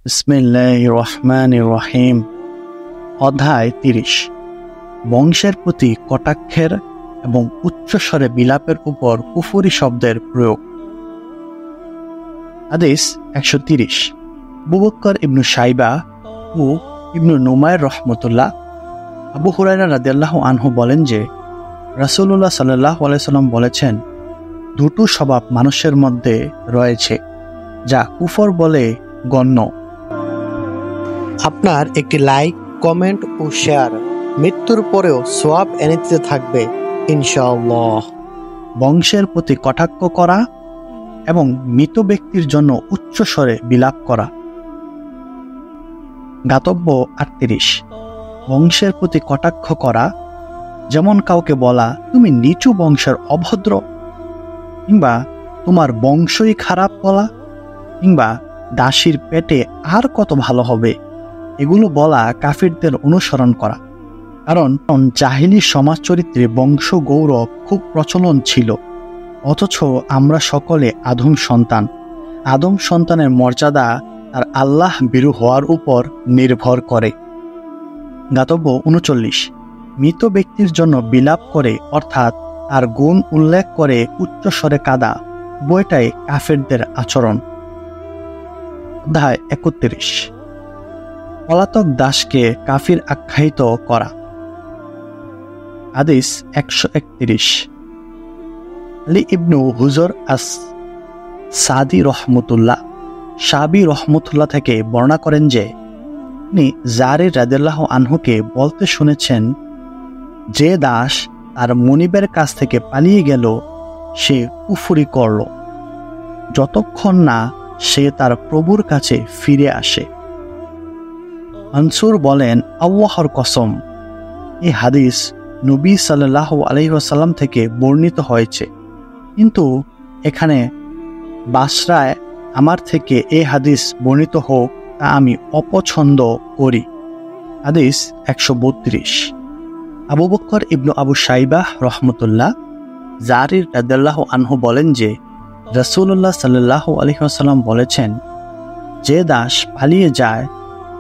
বিসমিল্লাহির রহমানির রহিম। অধ্যায় ৩০। বংশের প্রতি কটাক্ষের এবং উচ্চস্বরে বিলাপের উপর কুফরি শব্দের প্রয়োগ। হাদিস ১৩০। আবু বকর ইবনু শাইবা ও ইবনু নুমাইর রহমতুল্লাহ আবু হুরায়রা রাদিয়াল্লাহু আনহু বলেন যে রাসূলুল্লাহ সাল্লাল্লাহু আলাইহি সাল্লাম বলেছেন, দুটো স্বভাব মানুষের মধ্যে রয়েছে যা কুফর বলে গণ্য। আপনার একটি লাইক, কমেন্ট ও শেয়ার মৃত্যুর পরেও সওয়াব এনে দিতে থাকবে ইনশাআল্লাহ। বংশের প্রতি কটাক্ষ করা এবং মৃত ব্যক্তির জন্য উচ্চস্বরে বিলাপ করা। গাতব্য ৩৮। বংশের প্রতি কটাক্ষ করা, যেমন কাউকে বলা তুমি নিচু বংশের অভদ্র, কিংবা তোমার বংশই খারাপ বলা, কিংবা দাসীর পেটে আর কত ভালো হবে, এগুলো বলা কাফিরদের অনুসরণ করা। কারণ জাহিলি সমাজ চরিত্রে বংশ গৌরব খুব প্রচলন ছিল, অথচ আমরা সকলে আদম সন্তান। আদম সন্তানের মর্যাদা তার আল্লাহ ভীরু হওয়ার উপর নির্ভর করে। গাতব্য ৩৯। মৃত ব্যক্তির জন্য বিলাপ করে অর্থাৎ তার গুণ উল্লেখ করে উচ্চস্বরে কাঁদা, বইটাই কাফেরদের আচরণ। অধ্যায় ৩১। পলাতক দাসকে কাফির আখ্যায়িত করা। হাদিস ১৩১। আলী ইবনু হুজর আস সাদি রহমতুল্লাহ সাবি রহমতুল্লাহ থেকে বর্ণনা করেন যে তিনি জারির রাদিয়াল্লাহু আনহুকে বলতে শুনেছেন, যে দাস তার মনিবের কাছ থেকে পালিয়ে গেল সে কুফরি করল যতক্ষণ না সে তার প্রভুর কাছে ফিরে আসে। মানসুর বলেন, আল্লাহর কসম, এই হাদিস নবী সাল্লাল্লাহু আলাইহি ওয়াসাল্লাম থেকে বর্ণিত হয়েছে, কিন্তু এখানে বাসরায় আমার থেকে এই হাদিস বর্ণিত হোক তা আমি অপছন্দ করি। হাদিস ১৩২। আবু বকর ইবনু আবু শাইবাহ রহমতুল্লাহ জারির রাদিয়াল্লাহু আনহু বলেন যে রাসূলুল্লাহ সাল্লাল্লাহু আলাইহি ওয়াসাল্লাম বলেছেন, যে দাস পালিয়ে যায়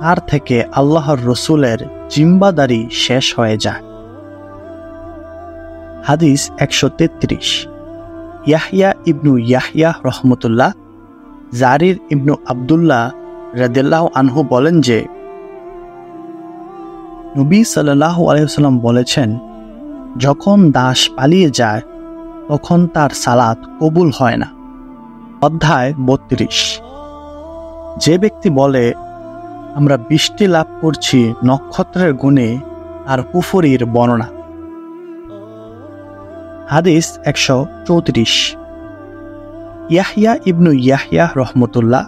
তার থেকে আল্লাহর রসুলের জিম্মাদারি শেষ হয়ে যায়। হাদিস ১৩৩। ইয়াহইয়া ইবনু ইয়াহইয়া রহমতুল্লাহ জারির ইবনু আব্দুল্লাহ রাদিয়াল্লাহু আনহু বলেন যে নবী সাল্লাল্লাহু আলাইহি ওয়াসাল্লাম বলেছেন, যখন দাস পালিয়ে যায় তখন তার সালাত কবুল হয় না। অধ্যায় ৩২। যে ব্যক্তি বলে আমরা বৃষ্টি লাভ করছি নক্ষত্রের গুণে, আর কুফরির বর্ণনা। হাদিস ১৩৪। ইয়াহইয়া ইবনু ইয়াহইয়া রহমতুল্লাহ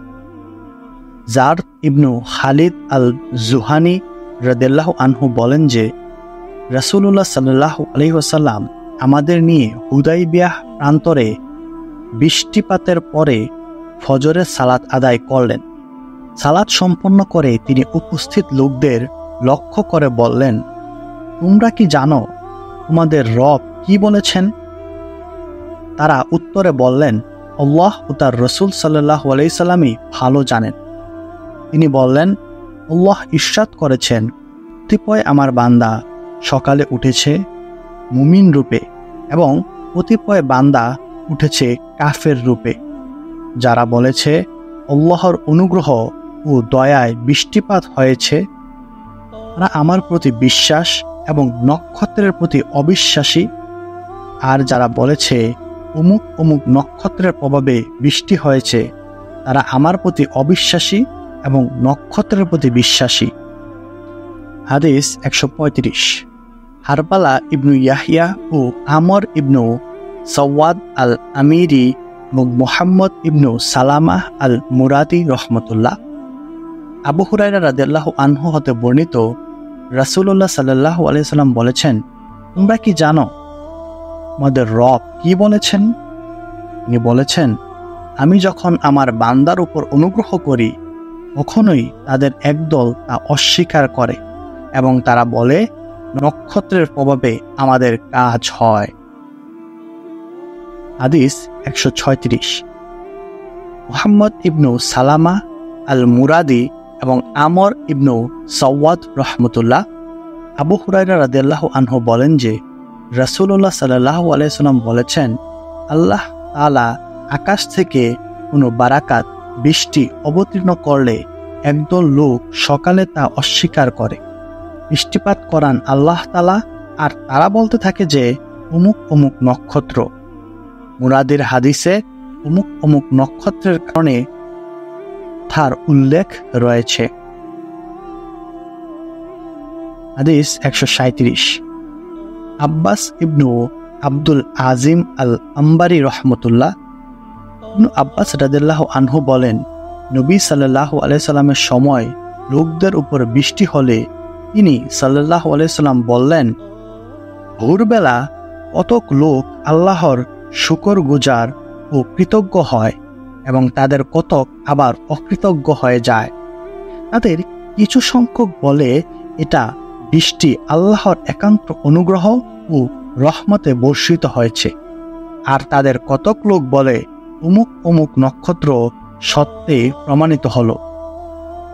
জার ইবনু খালিদ আল জুহানি রাদিয়াল্লাহু আনহু বলেন যে রাসূলুল্লাহ সাল্লাল্লাহু আলাইহি ওয়াসাল্লাম আমাদের নিয়ে হুদাইবিয়াহ প্রান্তরে বৃষ্টিপাতের পরে ফজরের সালাত আদায় করলেন। সালাত সম্পন্ন করে তিনি উপস্থিত লোকদের লক্ষ্য করে বললেন, তোমরা কি জানো তোমাদের রব কি বলেছেন? তারা উত্তরে বললেন, আল্লাহ ও তার রসুল সাল্লাল্লাহু আলাইহি সাল্লামই ভালো জানেন। তিনি বললেন, আল্লাহ ইরশাদ করেছেন, কতিপয় আমার বান্দা সকালে উঠেছে মুমিন রূপে এবং কতিপয় বান্দা উঠেছে কাফের রূপে। যারা বলেছে আল্লাহর অনুগ্রহ ও দয়ায় বৃষ্টিপাত হয়েছে, তারা আমার প্রতি বিশ্বাস এবং নক্ষত্রের প্রতি অবিশ্বাসী। আর যারা বলেছে অমুক অমুক নক্ষত্রের প্রভাবে বৃষ্টি হয়েছে, তারা আমার প্রতি অবিশ্বাসী এবং নক্ষত্রের প্রতি বিশ্বাসী। হাদিস ১৩৫। হারবালা ইবনু ইয়াহইয়া ও আমর ইবনু সওয়াদ আল আমিরি এবং মুহাম্মদ ইবনু সালামাহ আল মুরাদি রহমতুল্লাহ আবু হুরায়রা রাদিয়াল্লাহু আনহু হতে বর্ণিত রাসূলুল্লাহ সাল্লাল্লাহু আলাইহি সাল্লাম বলেছেন, তোমরা কি জানো আমাদের রব কি বলেছেন? তিনি বলেছেন, আমি যখন আমার বান্দার উপর অনুগ্রহ করি কখনোই তাদের একদল তা অস্বীকার করে এবং তারা বলে নক্ষত্রের প্রভাবে আমাদের কাজ হয়। হাদিস ১৩৬। মুহাম্মদ ইবনু সালামা আল মুরাদি এবং আমর ইবনু সাওয়াদ রহমতুল্লাহ। আবু হুরায়রা রাদিয়াল্লাহু আনহু বলেন যে রাসূলুল্লাহ সাল্লাল্লাহু আলাইহি সাল্লাম বলেছেন, আল্লাহ তাআলা আকাশ থেকে কোনো বারাকাত বৃষ্টি অবতীর্ণ করলে একদল লোক সকালে তা অস্বীকার করে। বৃষ্টিপাত করান আল্লাহ তাআলা, আর তারা বলতে থাকে যে অমুক অমুক নক্ষত্র। মুরাদের হাদিসে অমুক অমুক নক্ষত্রের কারণে তার উল্লেখ রয়েছে। হাদিস 137। আব্বাস ইবনু আব্দুল আজিম আল আম্বারি রহমতুল্লাহ। ইবনু আব্বাস রাদিয়াল্লাহু আনহু বলেন, নবী সাল্লাল্লাহু আলাইহি সাল্লামের সময় লোকদের উপর বৃষ্টি হলে তিনি সাল্লাল্লাহু আলাইহি সাল্লাম বললেন, ভোরবেলা কতক লোক আল্লাহর শুকরগুজার ও কৃতজ্ঞ হয় এবং তাদের কতক আবার অকৃতজ্ঞ হয়ে যায়। তাদের কিছু সংখ্যক বলে এটা বৃষ্টি আল্লাহর একান্ত অনুগ্রহ ও রহমতে বর্ষিত হয়েছে, আর তাদের কতক লোক বলে অমুক অমুক নক্ষত্র সত্যে প্রমাণিত হলো।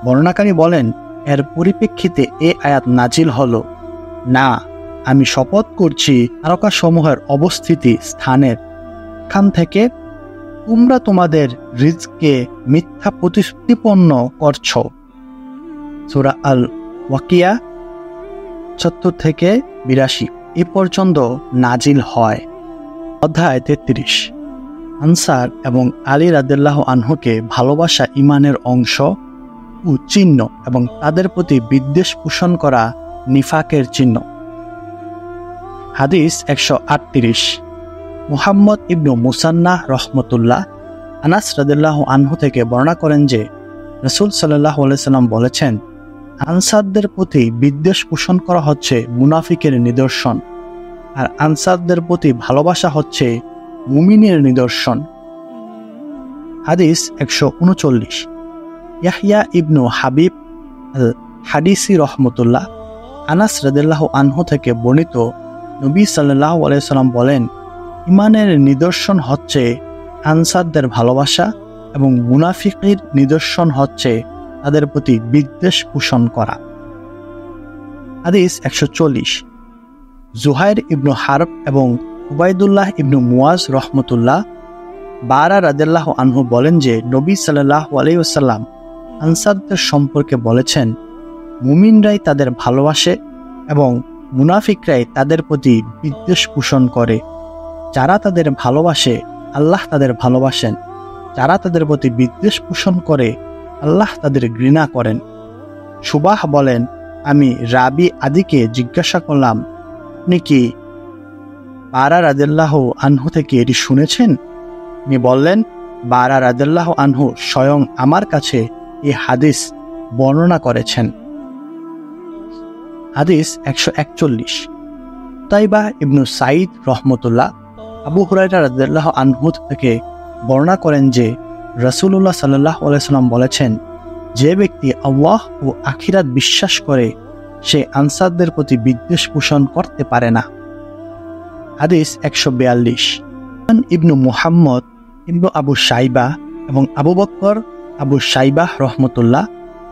বর্ণনাকারী বলেন, এর পরিপ্রেক্ষিতে এ আয়াত নাজিল হলো, না, আমি শপথ করছি তারকাসমূহের অবস্থিতি স্থানের খান থেকে তোমরা তোমাদের রিজকে মিথ্যা প্রতিপন্ন করছ। সূরা আল ওয়াকিয়া ৭৪ থেকে ৮২ এ পর্যন্ত নাজিল হয়। অধ্যায় ৩৩। আনসার এবং আলী রাদিয়াল্লাহু আনহুকে ভালোবাসা ইমানের অংশ ও চিহ্ন এবং তাদের প্রতি বিদ্বেষ পোষণ করা নিফাকের চিহ্ন। হাদিস ১৩৮। মুহাম্মদ ইবনু মুসান্নাহ রহমতুল্লাহ আনাস রাদিয়াল্লাহু আনহু থেকে বর্ণনা করেন যে রাসূল সাল্লাল্লাহু আলাইহি সাল্লাম বলেছেন, আনসারদের প্রতি বিদ্বেষ পোষণ করা হচ্ছে মুনাফিকের নিদর্শন, আর আনসারদের প্রতি ভালোবাসা হচ্ছে মুমিনের নিদর্শন। হাদিস ১৩৯। ইয়াহইয়া ইবনু হাবিব আল হাদিসি রহমতুল্লাহ আনাস রাদিয়াল্লাহু আনহু থেকে বর্ণিত, নবী সাল্লাল্লাহু আলাইহি সাল্লাম বলেন, ইমানের নিদর্শন হচ্ছে আনসারদের ভালোবাসা এবং মুনাফিকের নিদর্শন হচ্ছে তাদের প্রতি বিদ্বেষ পোষণ করা। হাদিস ১৪০। জুহাইর ইবনু হারব এবং উবাইদুল্লাহ ইবনু মুয়াজ রহমতুল্লাহ বারা রাদিয়াল্লাহু আনহু বলেন যে নবী সাল্লাল্লাহু আলাইহি ওয়াসাল্লাম আনসারদের সম্পর্কে বলেছেন, মুমিনরাই তাদের ভালোবাসে এবং মুনাফিকরাই তাদের প্রতি বিদ্বেষ পোষণ করে। যারা তাদের ভালোবাসে আল্লাহ তাদের ভালোবাসেন, যারা তাদের প্রতি বিদ্বেষ পোষণ করে আল্লাহ তাদের ঘৃণা করেন। সুবাহ বলেন, আমি রাবি আদিকে জিজ্ঞাসা করলাম, আপনি কি বারা রাদিয়াল্লাহু আনহু থেকে এটি শুনেছেন? তিনি বললেন, বারা রাদিয়াল্লাহু আনহু স্বয়ং আমার কাছে এই হাদিস বর্ণনা করেছেন। হাদিস ১৪১। তাইবা ইবনু সাইদ রহমতুল্লাহ আবু হুরায়রা রাদিয়াল্লাহু আনহু থেকে বর্ণনা করেন যে রাসূলুল্লাহ সাল্লাল্লাহু আলাইহি সাল্লাম বলেছেন, যে ব্যক্তি আল্লাহ ও আখিরাত বিশ্বাস করে সে আনসারদের প্রতি বিদ্বেষ পোষণ করতে পারে না। হাদিস ১৪২। ইবনু মুহাম্মদ ইবনু আবু শাইবা এবং আবু বকর আবু শাইবাহ রহমতুল্লাহ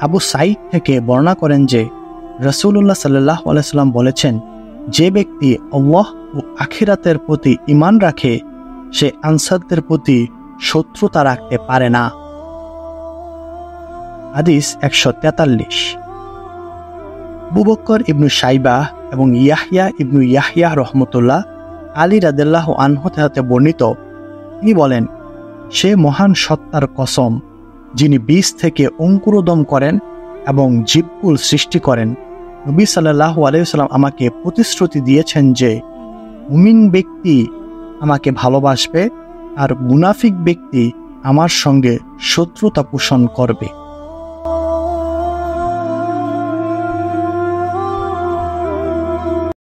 আবু সাইদ থেকে বর্ণনা করেন যে রাসূলুল্লাহ সাল্লাল্লাহু আলাইহি সাল্লাম বলেছেন, যে ব্যক্তি আল্লাহ ও আখিরাতের প্রতি ঈমান রাখে সে আনসারদের প্রতি শত্রুতা রাখতে পারে না। হাদিস ১৪৩। আবু বকর ইবনু শাইবা এবং ইয়াহইয়া ইবনু ইয়াহইয়া রহমতুল্লাহ আলী রাদিয়াল্লাহু আনহু থেকে বর্ণিত, তিনি বলেন, সে মহান সত্তার কসম যিনি বীজ থেকে অঙ্কুরোদ্গম করেন এবং জীবকুল সৃষ্টি করেন, নবী সাল্লাল্লাহু আলাইহি ওয়াসাল্লাম আমাকে প্রতিশ্রুতি দিয়েছেন যে মুমিন ব্যক্তি আমাকে ভালোবাসবে আর মুনাফিক ব্যক্তি আমার সঙ্গে শত্রুতা পোষণ করবে।